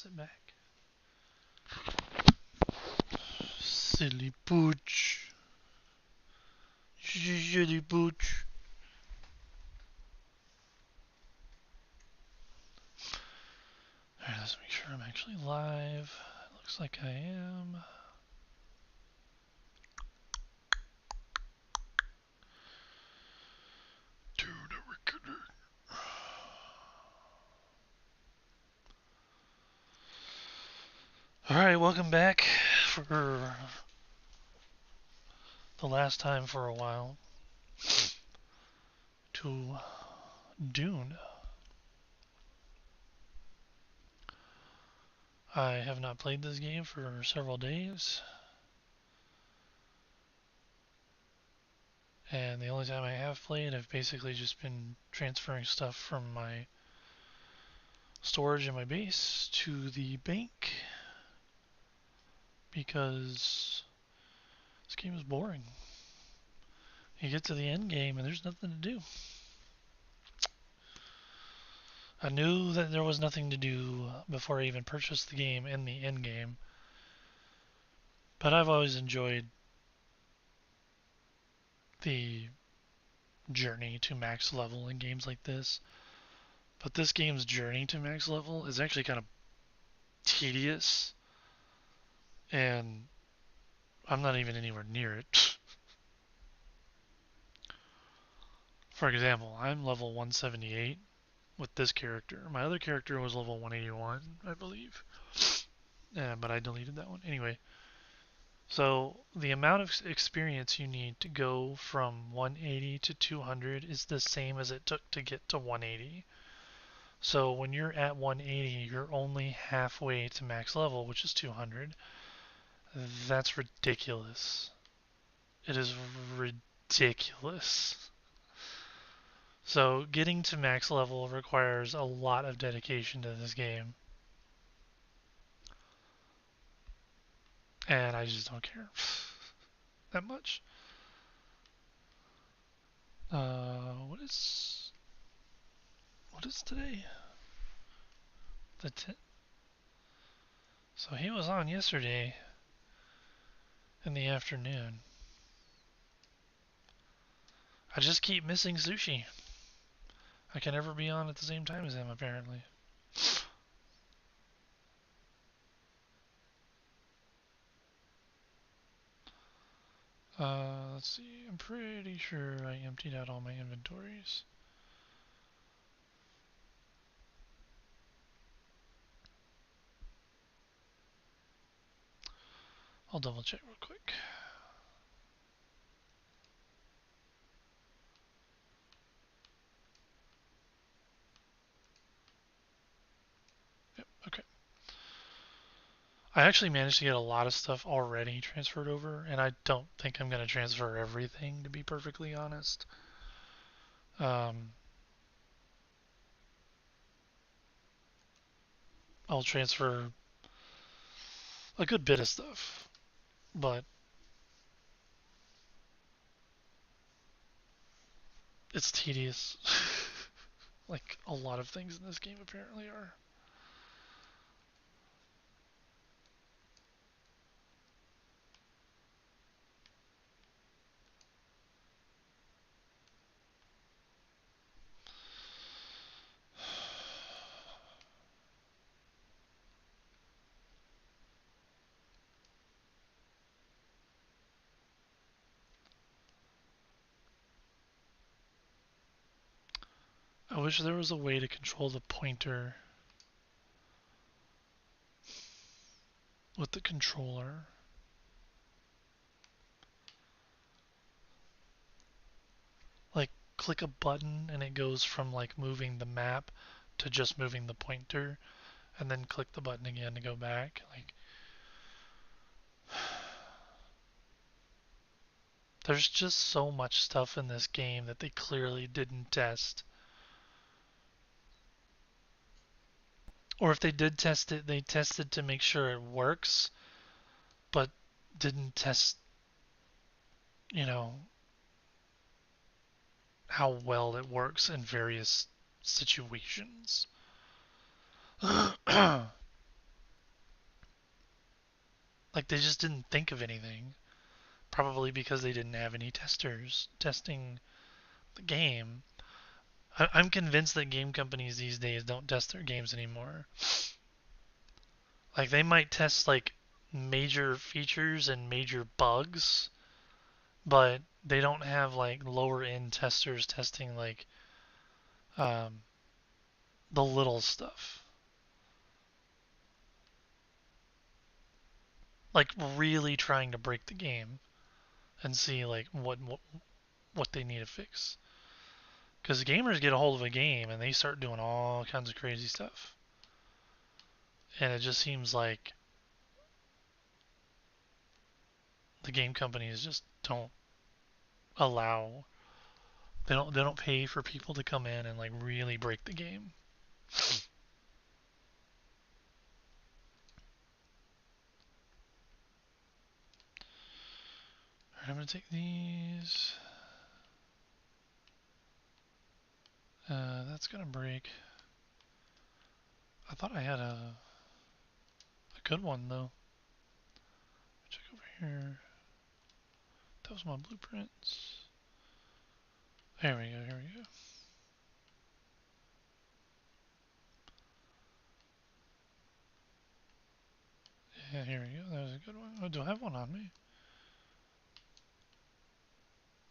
it back. Silly pooch. Silly pooch. Alright, let's make sure I'm actually live. It looks like I am. Alright, welcome back for the last time for a while to Dune. I have not played this game for several days, and the only time I have played, I've basically just been transferring stuff from my storage in my base to the bank because this game is boring. You get to the end game and there's nothing to do. I knew that there was nothing to do before I even purchased the game in the end game, but I've always enjoyed the journey to max level in games like this. But this game's journey to max level is actually kind of tedious, and I'm not even anywhere near it. For example, I'm level 178 with this character. My other character was level 181, I believe. But I deleted that one. Anyway, so the amount of experience you need to go from 180 to 200 is the same as it took to get to 180. So when you're at 180, you're only halfway to max level, which is 200. That's ridiculous. It is ridiculous. So getting to max level requires a lot of dedication to this game. And I just don't care that much. What is today? The 10th. So he was on yesterday in the afternoon. I just keep missing sushi. I can never be on at the same time as him, apparently. Let's see. I'm pretty sure I emptied out all my inventories. I'll double check real quick. Yep, okay. I actually managed to get a lot of stuff already transferred over, and I don't think I'm going to transfer everything, to be perfectly honest. I'll transfer a good bit of stuff, but it's tedious. Like a lot of things in this game apparently are. I wish there was a way to control the pointer with the controller. Like, click a button and it goes from like moving the map to just moving the pointer, and then click the button again to go back. Like, there's just so much stuff in this game that they clearly didn't test. Or if they did test it, they tested to make sure it works, but didn't test, you know, how well it works in various situations. Like they just didn't think of anything. Probably because they didn't have any testers testing the game. I'm convinced that game companies these days don't test their games anymore. Like they might test like major features and major bugs, but they don't have like lower end testers testing like um, the little stuff. Like really trying to break the game and see like what they need to fix. Because gamers get a hold of a game and they start doing all kinds of crazy stuff, and it just seems like the game companies just don't allow they don't pay for people to come in and like really break the game. Alright, I'm gonna take these. That's gonna break. I thought I had a good one though. Check over here. That was my blueprints. There we go. Here we go. Yeah, here we go. That was a good one. Oh, do I have one on me?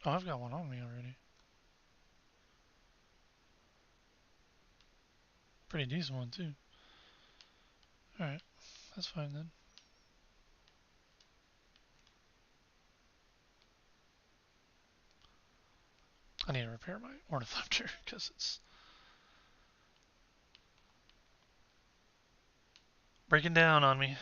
Oh, I've got one on me already. Pretty decent one too. Alright, that's fine then. I need to repair my ornithopter because it's breaking down on me.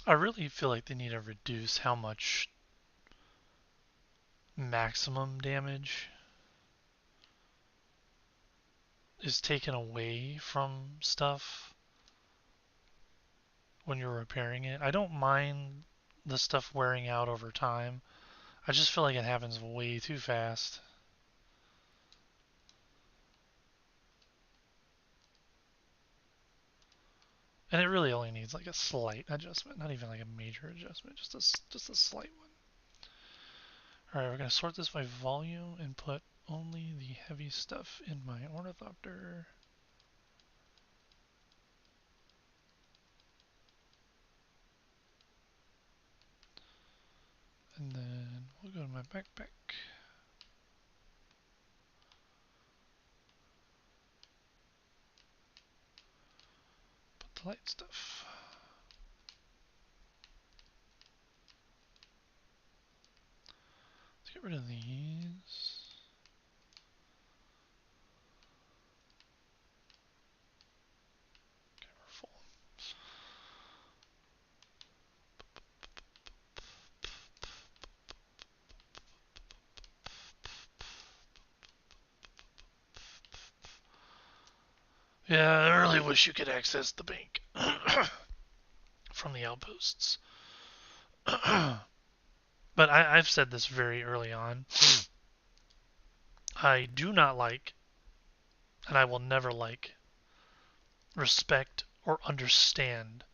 I really feel like they need to reduce how much maximum damage is taken away from stuff when you're repairing it. I don't mind the stuff wearing out over time. I just feel like it happens way too fast. And it really only needs like a slight adjustment, not even like a major adjustment, just a slight one. All right, we're gonna sort this by volume and put only the heavy stuff in my ornithopter. And then we'll go to my backpack. Put the light stuff. Let's get rid of these. Okay, we're full. Yeah, I really wish you could access the bank from the outposts. But I've said this very early on. I do not like, and I will never like, respect or understand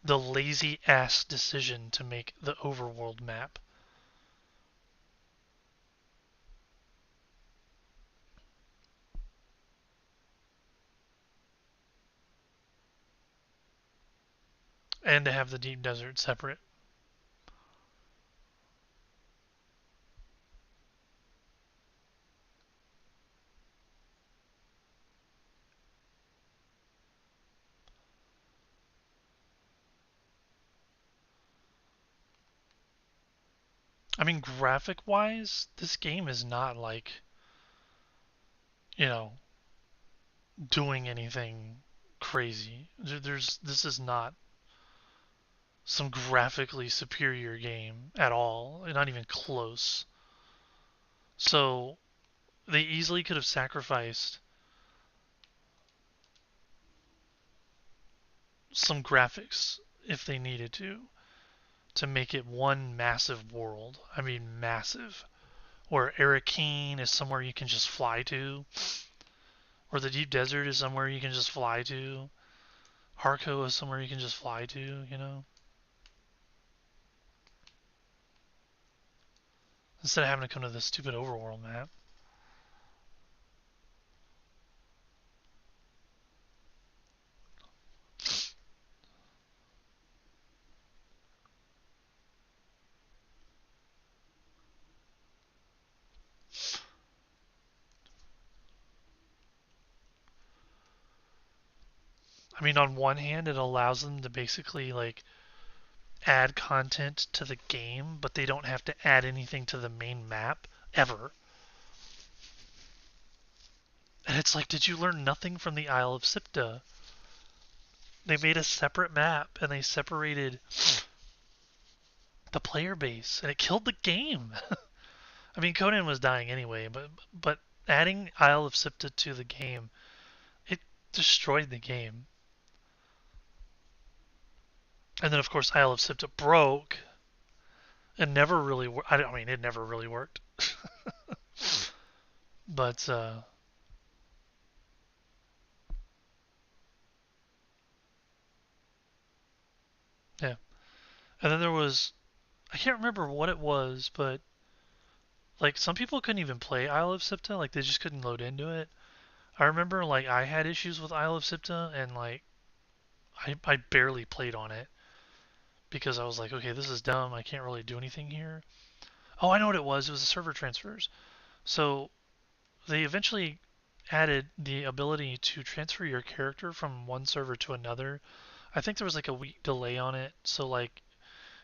the lazy ass decision to make the overworld map. And to have the deep desert separate. I mean, graphic wise, this game is not like, you know, doing anything crazy. This is not some graphically superior game at all, not even close. So they easily could have sacrificed some graphics if they needed to make it one massive world. I mean, massive. Where Arakeen is somewhere you can just fly to, or the deep desert is somewhere you can just fly to. Harco is somewhere you can just fly to, you know? Instead of having to come to this stupid overworld map. I mean, on one hand, it allows them to basically, like, add content to the game, but they don't have to add anything to the main map ever. And it's like, did you learn nothing from the Isle of Sipta? They made a separate map and they separated the player base, and it killed the game. I mean, Conan was dying anyway, but adding Isle of Sipta to the game, it destroyed the game. And then of course Isle of Sipta broke and never really. I mean, it never really worked. But yeah. And then there was, I can't remember what it was, but like some people couldn't even play Isle of Sipta, like they just couldn't load into it. I remember like I had issues with Isle of Sipta and like I barely played on it because I was like, okay, this is dumb. I can't really do anything here. Oh, I know what it was. It was the server transfers. So they eventually added the ability to transfer your character from one server to another. I think there was like a week delay on it. So like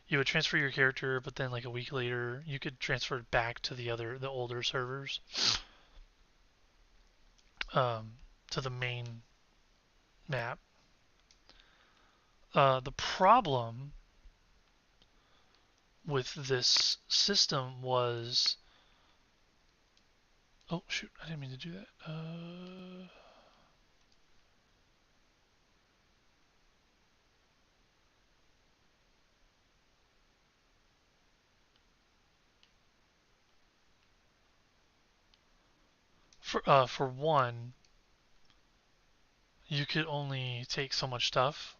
you would transfer your character, but then like a week later you could transfer it back to the older servers, um, to the main map. The problem with this system was, oh shoot, I didn't mean to do that. For one, you could only take so much stuff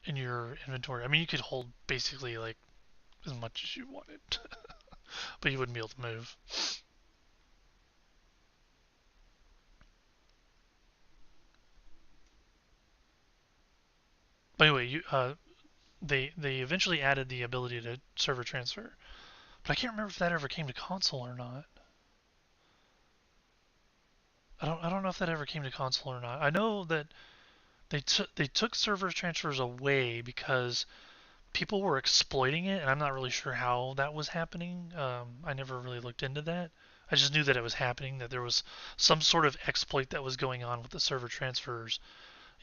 in your inventory. I mean, you could hold basically like as much as you wanted, but you wouldn't be able to move. But anyway, they eventually added the ability to server transfer, but I can't remember if that ever came to console or not. I don't know if that ever came to console or not. I know that they took server transfers away because people were exploiting it, and I'm not really sure how that was happening. I never really looked into that. I just knew that it was happening, that there was some sort of exploit that was going on with the server transfers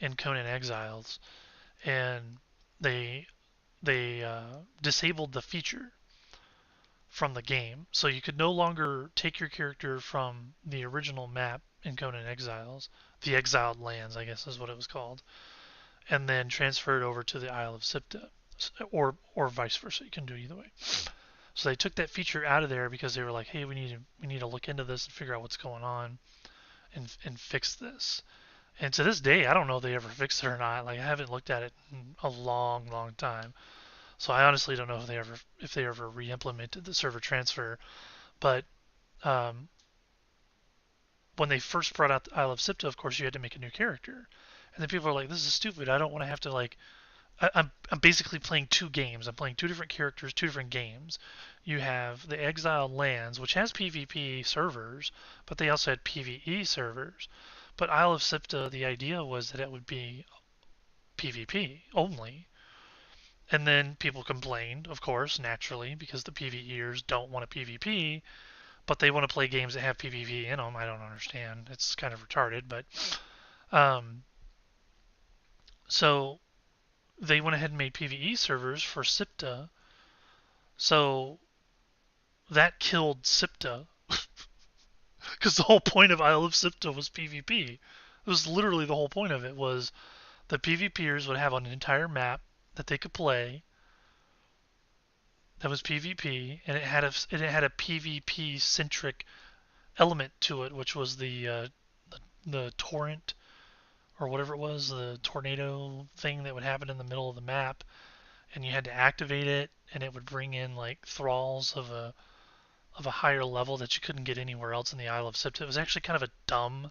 in Conan Exiles, and they they disabled the feature from the game, so you could no longer take your character from the original map in Conan Exiles, the Exiled Lands, I guess is what it was called, and then transfer it over to the Isle of Sipta, or vice versa. You can do either way. So they took that feature out of there because they were like, hey, we need to look into this and figure out what's going on and fix this. And to this day, I don't know if they ever fixed it or not. Like I haven't looked at it in a long, long time. So I honestly don't know if they ever re-implemented the server transfer. But um, when they first brought out the Isle of Sipta, of course you had to make a new character, and then people are like, "This is stupid. I don't want to have to like." I'm basically playing two games. I'm playing two different characters, two different games. You have the Exiled Lands, which has PvP servers, but they also had PvE servers. But Isle of Sipta, the idea was that it would be PvP only, And then people complained, of course, naturally, because the PvEers don't want to PvP, but they want to play games that have PvP in them. I don't understand. It's kind of retarded, but um, so they went ahead and made PvE servers for SIPTA. So that killed SIPTA because the whole point of Isle of SIPTA was PvP. It was literally the whole point of it was the PvPers would have an entire map that they could play that was PvP, and it had a PvP centric element to it, which was the torrent or whatever it was, the tornado thing that would happen in the middle of the map, and you had to activate it, and it would bring in like thralls of a higher level that you couldn't get anywhere else in the Isle of Sipta. It was actually kind of a dumb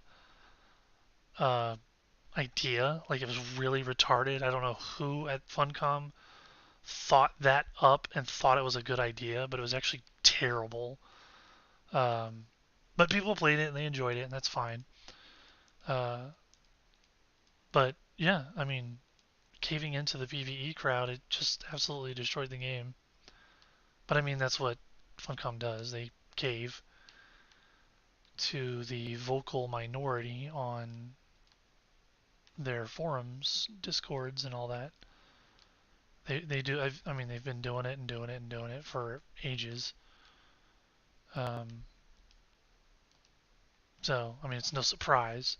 uh, idea. Like it was really retarded. I don't know who at Funcom thought that up and thought it was a good idea, but it was actually terrible. Um, but people played it and they enjoyed it, and that's fine. Uh, but yeah, I mean, caving into the PvE crowd, it just absolutely destroyed the game. But I mean, that's what Funcom does. They cave to the vocal minority on their forums, discords, and all that. They do. I mean, they've been doing it and doing it and doing it for ages. Um, so I mean, it's no surprise.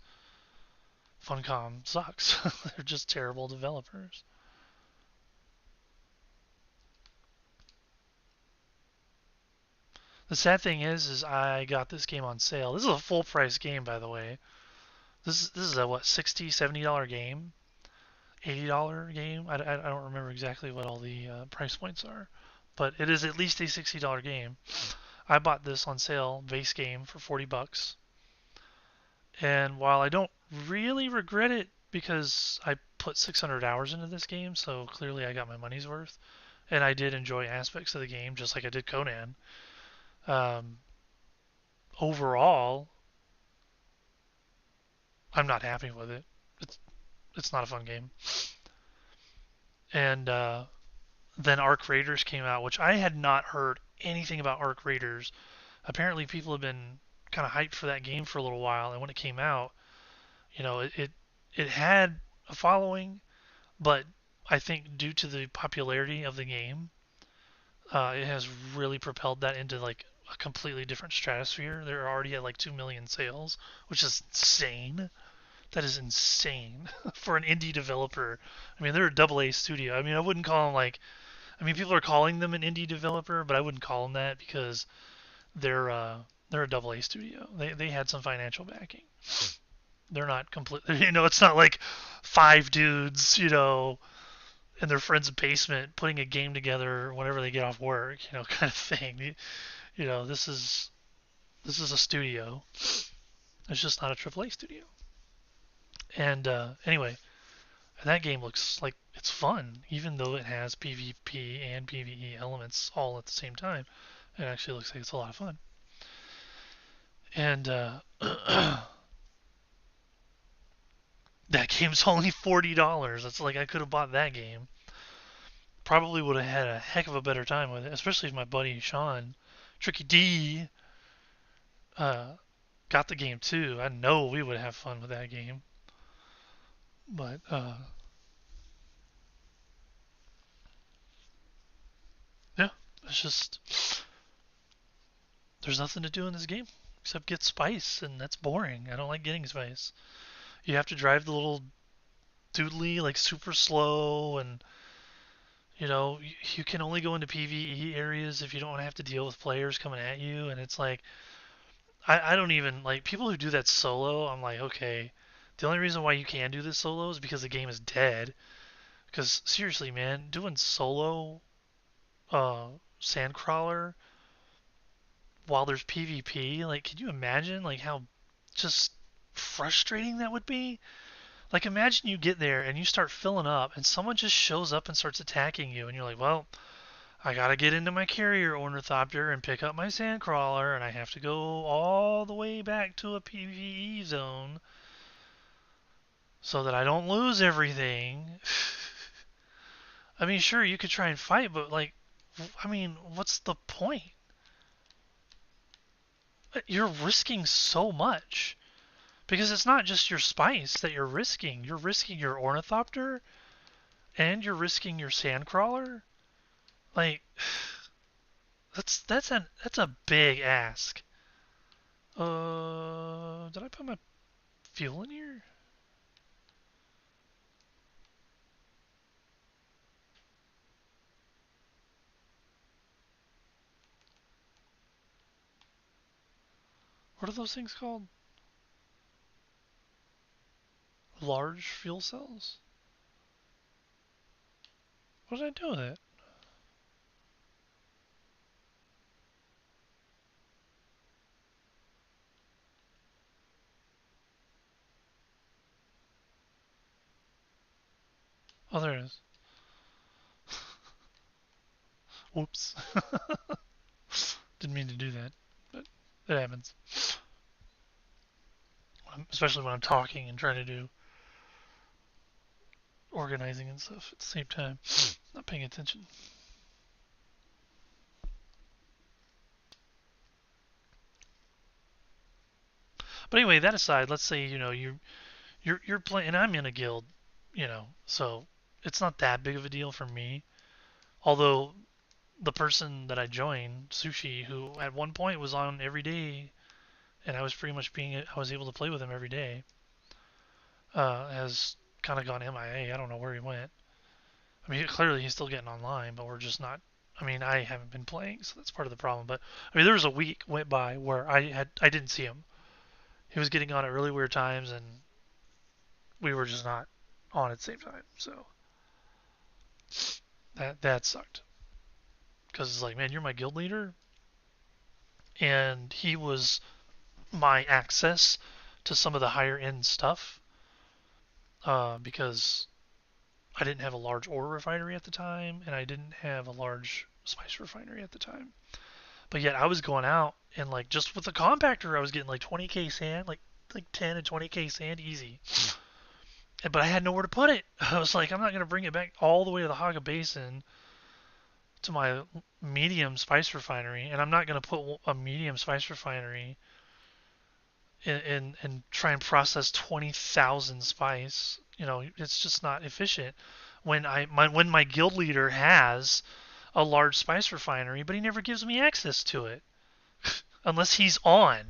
Funcom sucks. They're just terrible developers. The sad thing is I got this game on sale. This is a full price game, by the way. This is a what, 60 $70 game, $80 game. I don't remember exactly what all the price points are, but it is at least a $60 game. I bought this on sale, base game, for $40, and while I don't really regret it because I put 600 hours into this game, so clearly I got my money's worth, and I did enjoy aspects of the game just like I did Conan. Um, Overall, I'm not happy with it. It's it's not a fun game. And then Arc Raiders came out, which I had not heard anything about Arc Raiders. Apparently, people have been kind of hyped for that game for a little while, and when it came out, it had a following, but I think due to the popularity of the game, it has really propelled that into like a completely different stratosphere. They're already at like 2 million sales, which is insane. That is insane for an indie developer. I mean, they're a double A studio. I mean, I wouldn't call them like. I mean, people are calling them an indie developer, but I wouldn't call them that because they're uh, they're a double A studio. They had some financial backing. They're not complete. It's not like five dudes, in their friend's basement putting a game together whenever they get off work, kind of thing. This is a studio. It's just not a AAA studio. And anyway, that game looks like it's fun, even though it has PvP and PvE elements all at the same time. It actually looks like it's a lot of fun. And that game's only $40. That's like I could have bought that game. Probably would have had a heck of a better time with it, especially if my buddy Sean, Tricky D, uh, got the game too. I know we would have fun with that game. But yeah, it's just there's nothing to do in this game except get spice, and that's boring. I don't like getting spice. You have to drive the little doodly like super slow, and you can only go into PvE areas if you don't have to deal with players coming at you, and it's like I don't even like people who do that solo. I'm like, okay, the only reason why you can do this solo is because the game is dead. Because seriously, man, doing solo uh sandcrawler while there's PvP, like, can you imagine like how just frustrating that would be? Like, imagine you get there and you start filling up, and someone just shows up and starts attacking you, and you're like, well, I gotta get into my carrier ornithopter and pick up my sandcrawler, and I have to go all the way back to a PvE zone so that I don't lose everything. I mean, sure, you could try and fight, but like, I mean, what's the point? You're risking so much because it's not just your spice that you're risking. You're risking your ornithopter and you're risking your sandcrawler. Like, that's a big ask. Did I put my fuel in here? What are those things called? Large fuel cells? What did I do with it? Oh, there it is. Whoops. Didn't mean to do that, but it happens. Especially when I'm talking and trying to do organizing and stuff at the same time. Not paying attention. But anyway, that aside, let's say you're playing, and I'm in a guild, so it's not that big of a deal for me. Although the person that I joined, Sushi, who at one point was on every day, and I was pretty much I was able to play with him every day, has kind of gone MIA. I don't know where he went. I mean, clearly he's still getting online, but we're just not. I mean, I haven't been playing, so that's part of the problem. But I mean, there was a week went by where I didn't see him. He was getting on at really weird times, and we were just not on at the same time. So that sucked because it's like, man, you're my guild leader, and he was my access to some of the higher end stuff because I didn't have a large ore refinery at the time, and I didn't have a large spice refinery at the time. But yet I was going out and like just with the compactor, I was getting like 20k sand, like 10 and 20k sand easy. But I had nowhere to put it. I was like, I'm not gonna bring it back all the way to the Haga Basin to my medium spice refinery, and I'm not gonna put a medium spice refinery and try and process 20,000 spice. It's just not efficient. When my guild leader has a large spice refinery, but he never gives me access to it unless he's on.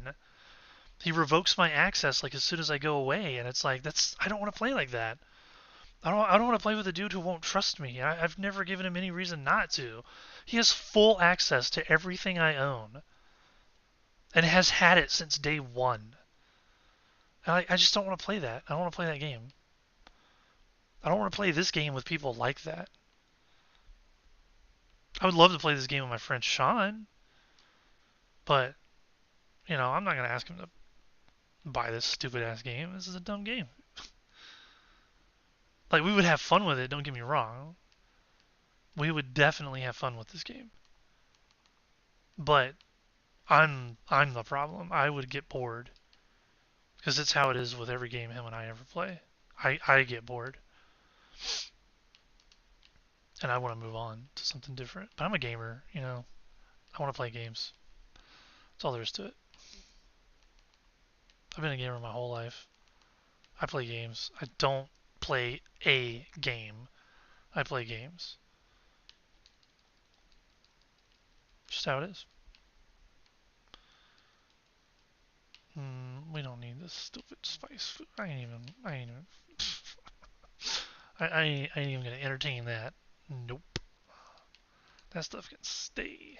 He revokes my access like as soon as I go away, and it's like I don't want to play like that. I don't want to play with a dude who won't trust me. I've never given him any reason not to. He has full access to everything I own, and has had it since day one. And I just don't want to play that. I don't want to play that game. I don't want to play this game with people like that. I would love to play this game with my friend Sean, but I'm not gonna ask him to buy this stupid ass game. This is a dumb game. Like we would have fun with it. Don't get me wrong. We would definitely have fun with this game. But I'm the problem. I would get bored because it's how it is with every game him and I ever play. I get bored and I want to move on to something different. But I'm a gamer. I want to play games. That's all there is to it. I've been a gamer my whole life. I play games. I don't play a game. I play games. Just how it is. We don't need this stupid spice food. I ain't even gonna entertain that. Nope. That stuff can stay.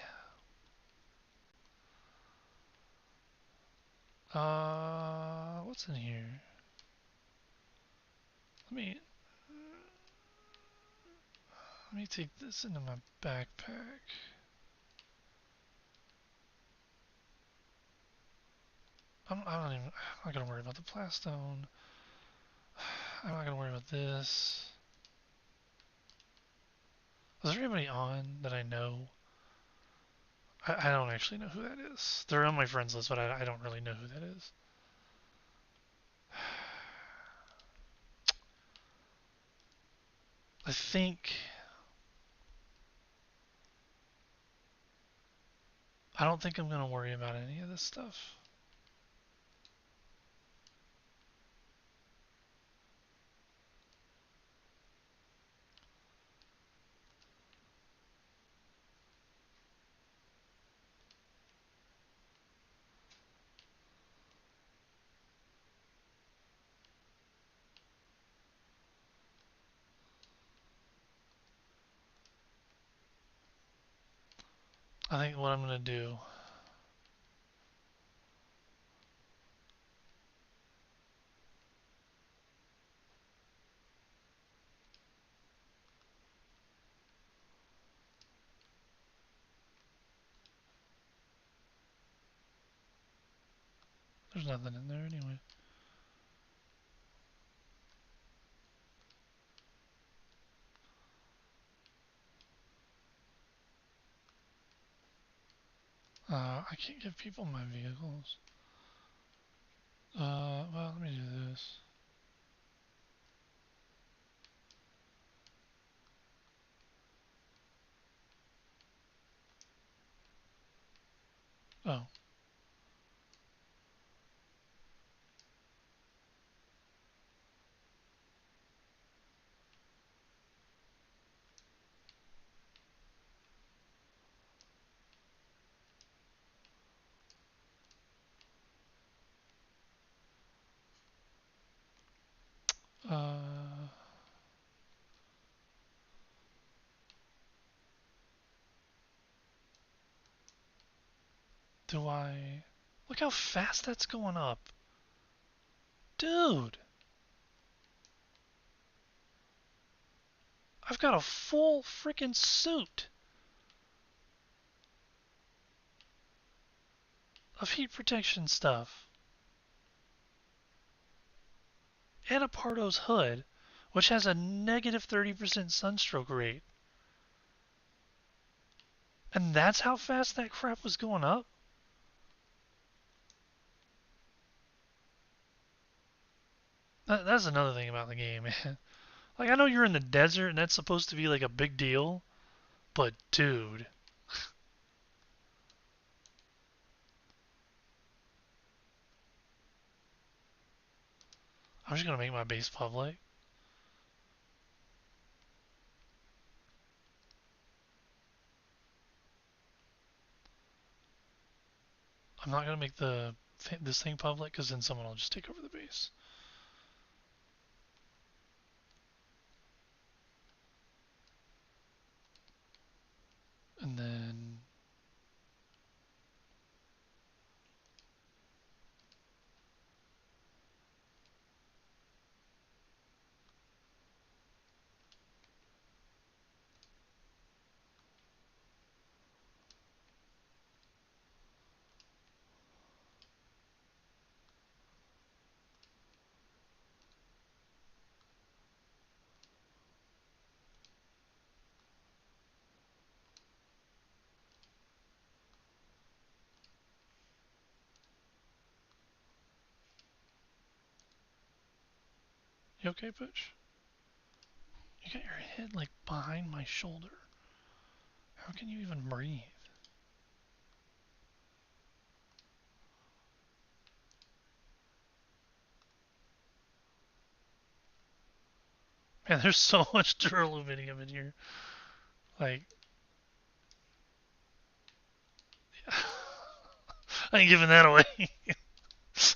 What's in here? Let me let me take this into my backpack. I'm not gonna worry about the plastone. I'm not gonna worry about this. Is there anybody on that I know? I don't actually know who that is. They're on my friends list, but I don't really know who that is. I think I don't think I'm gonna worry about any of this stuff. I think what I'm gonna do. There's nothing in there anyway. I can't give people my vehicles. Well, let me do this. Oh, uh, do I? Look how fast that's going up. Dude, I've got a full freaking suit of heat protection stuff. And a Pardo's hood, which has a negative 30% sunstroke rate. And that's how fast that crap was going up? That's another thing about the game, man. Like, I know you're in the desert and that's supposed to be like a big deal, but dude. I'm just gonna make my base public. I'm not gonna make this thing public because then someone will just take over the base. And then you okay, Butch? You got your head like behind my shoulder. How can you even breathe? Man, there's so much duraluminum in here. Like, I ain't giving that away.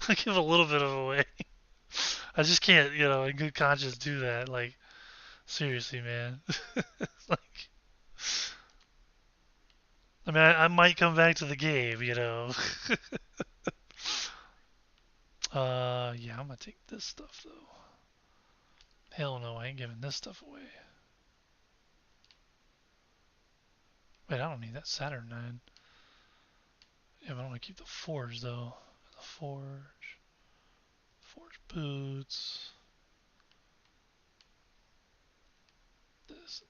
I give a little bit of away. I just can't, in good conscience do that. Like, seriously, man. Like, I mean, I might come back to the game. Yeah, I'm gonna take this stuff though. Hell no, I ain't giving this stuff away. Wait, I don't need that Saturn 9. Yeah, but I want to keep the Forge though. The Forge boots. This.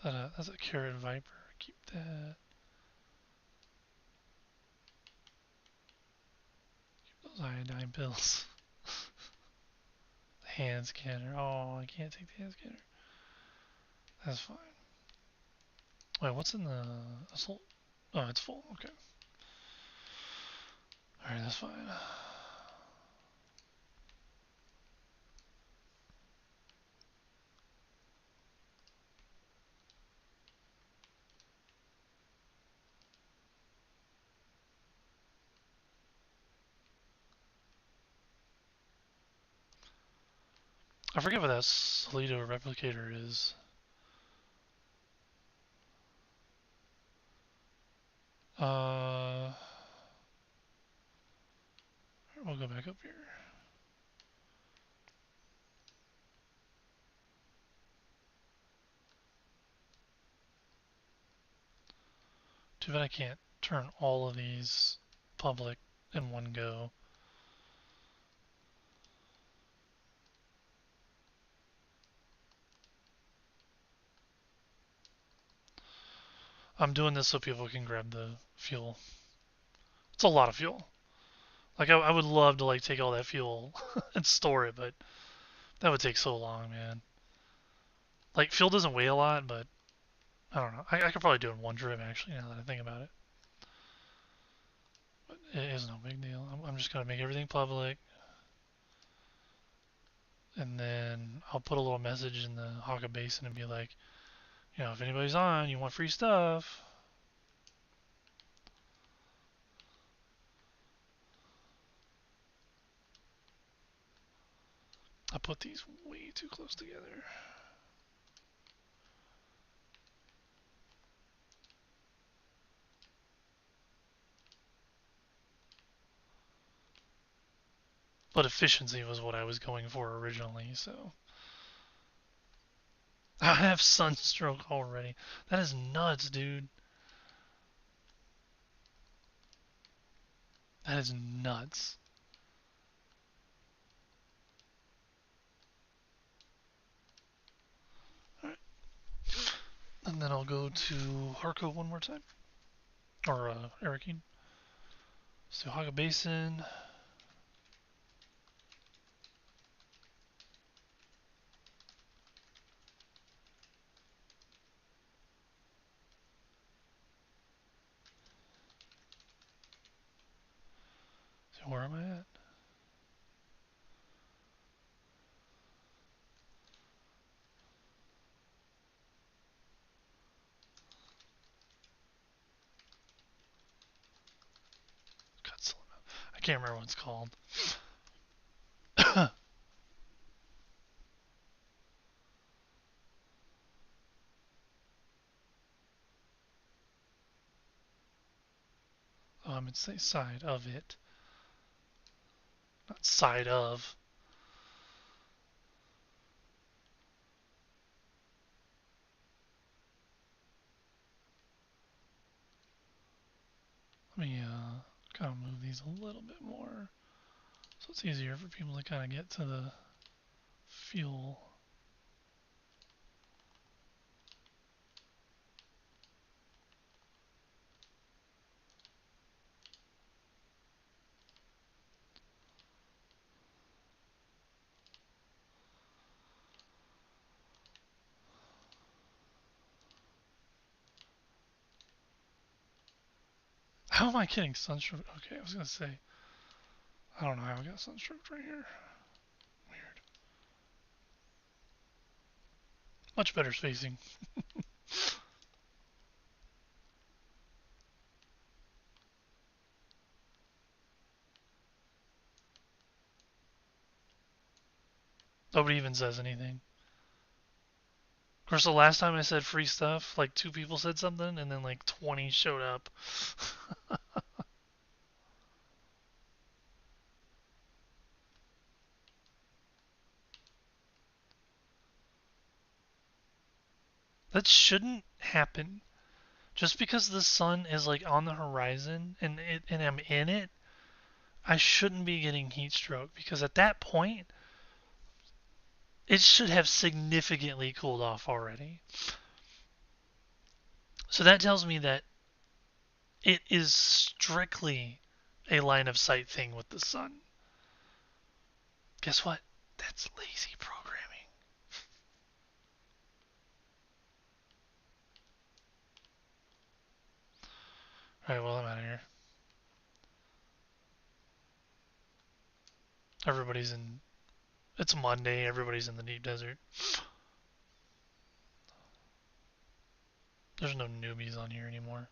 That's a Carrot Viper. Keep that. Those iodine pills. Hand scanner. Oh, I can't take the hand scanner. That's fine. Wait, what's in the assault? Oh, it's full. Okay. Alright, that's fine. I forget what that Solido replicator is. Uh, we'll go back up here. Too bad I can't turn all of these public in one go. I'm doing this so people can grab the fuel. It's a lot of fuel. Like I would love to like take all that fuel and store it, but that would take so long, man. Like fuel doesn't weigh a lot, but I don't know. I could probably do it in one trip actually. Now that I think about it, but it is no big deal. I'm just gonna make everything public, and then I'll put a little message in the Haka Basin and be like, you know, if anybody's on, you want free stuff. I put these way too close together. But efficiency was what I was going for originally, so. I have sunstroke already. That is nuts, dude. That is nuts. Alright. And then I'll go to Harko one more time. Or, Arakeen. So, Haga Basin. So, where am I at? I can't remember what it's called. It's the side of it. Not side of. Let me, kind of move these a little bit more. So it's easier for people to kind of get to the fuel. How am I getting sunstroke? Okay, I was gonna say. I don't know how I got sunstroke right here. Weird. Much better spacing. Nobody even says anything. Of course, the last time I said free stuff, like 2 people said something, and then like 20 showed up. That shouldn't happen. Just because the sun is like on the horizon and I'm in it, I shouldn't be getting heat stroke because at that point it should have significantly cooled off already. So that tells me that it is strictly a line of sight thing with the sun. Guess what? That's lazy programming. Alright, well, I'm out of here. Everybody's in. It's Monday, everybody's in the deep desert. There's no newbies on here anymore.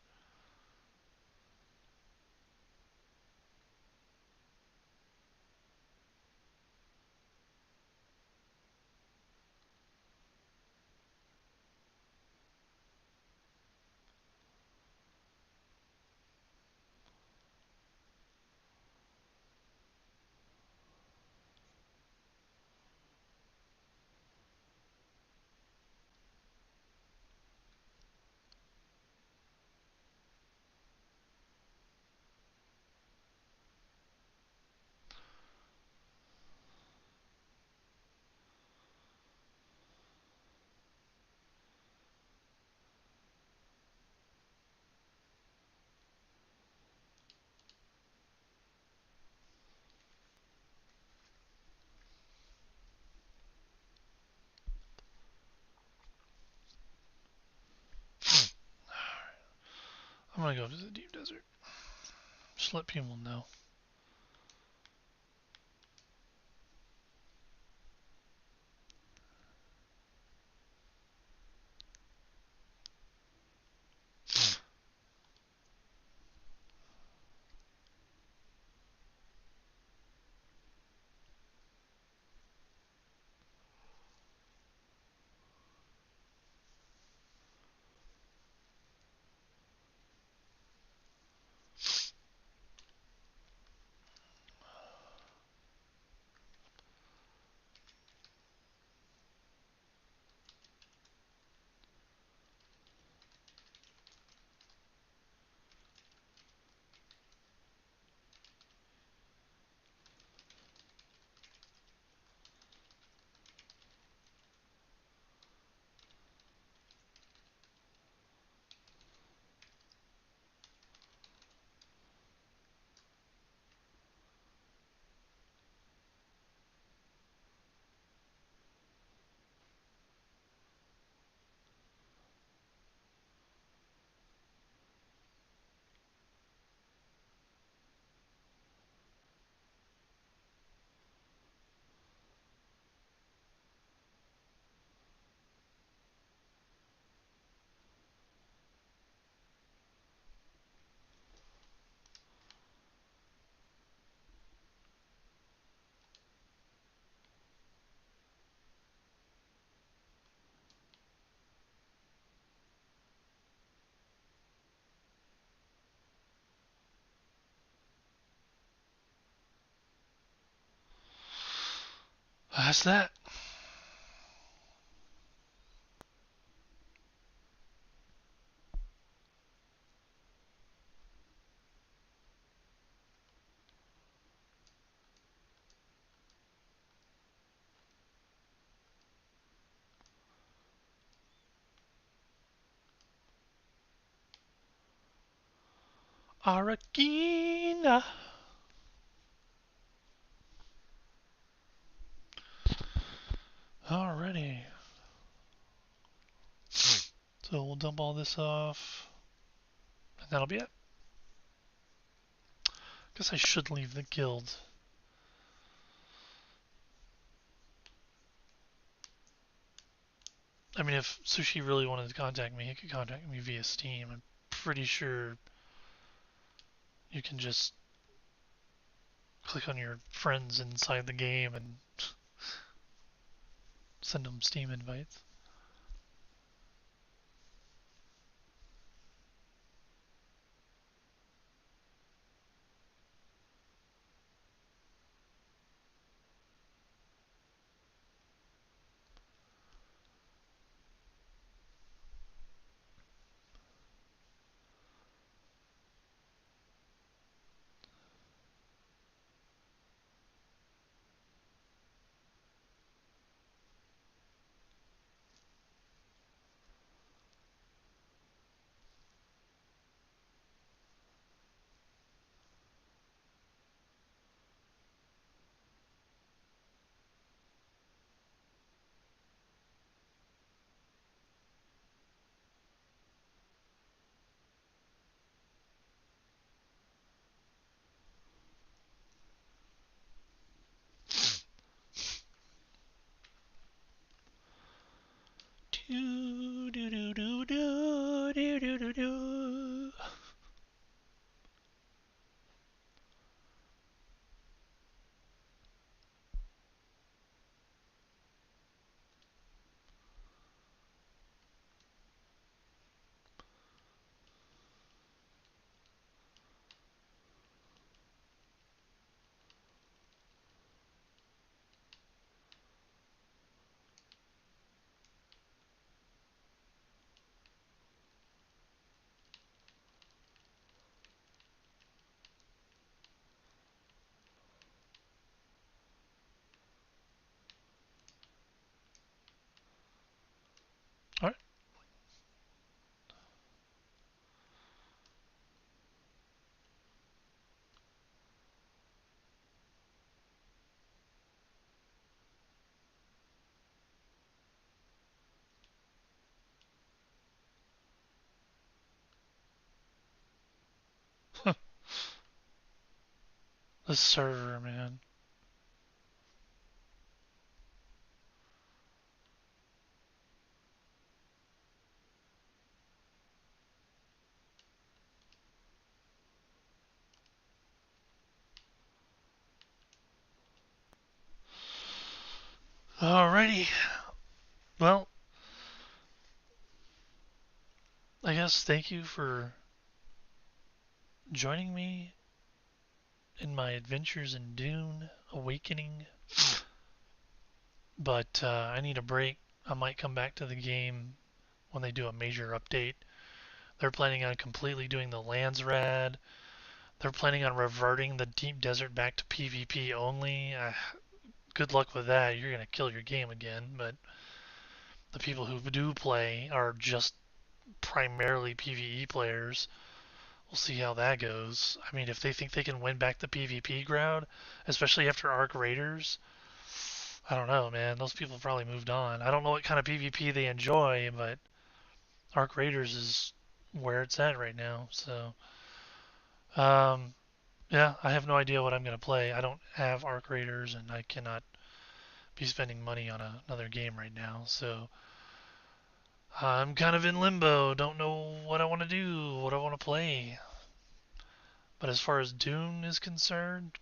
I'm gonna go to the deep desert. Just let people know. That's that. Arakina. Alrighty. So we'll dump all this off. And that'll be it. Guess I should leave the guild. I mean, if Sushi really wanted to contact me, he could contact me via Steam. I'm pretty sure you can just click on your friends inside the game and send them Steam invites. Do, do, do, do, do, do, do, do, do. All right. The server, man. Alrighty. Well, I guess thank you for joining me in my adventures in Dune Awakening. But I need a break. I might come back to the game when they do a major update. They're planning on completely doing the lands rad. They're planning on reverting the deep desert back to PvP only. Good luck with that. You're going to kill your game again. But the people who do play are just primarily PvE players. We'll see how that goes. I mean, if they think they can win back the PvP crowd, especially after Arc Raiders, I don't know, man. Those people probably moved on. I don't know what kind of PvP they enjoy, but Arc Raiders is where it's at right now. So, um, yeah, I have no idea what I'm gonna play. I don't have Arc Raiders, and I cannot be spending money on another game right now. So, I'm kind of in limbo. Don't know what I want to do, what I want to play. But as far as Dune is concerned,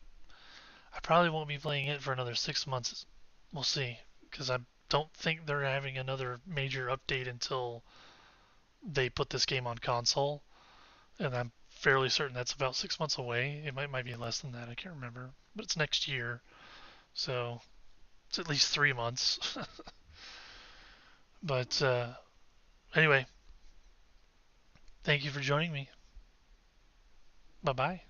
I probably won't be playing it for another 6 months. We'll see, because I don't think they're having another major update until they put this game on console, and I'm fairly certain that's about 6 months away. It might be less than that. I can't remember, but it's next year, so it's at least 3 months. But anyway, thank you for joining me. Bye bye.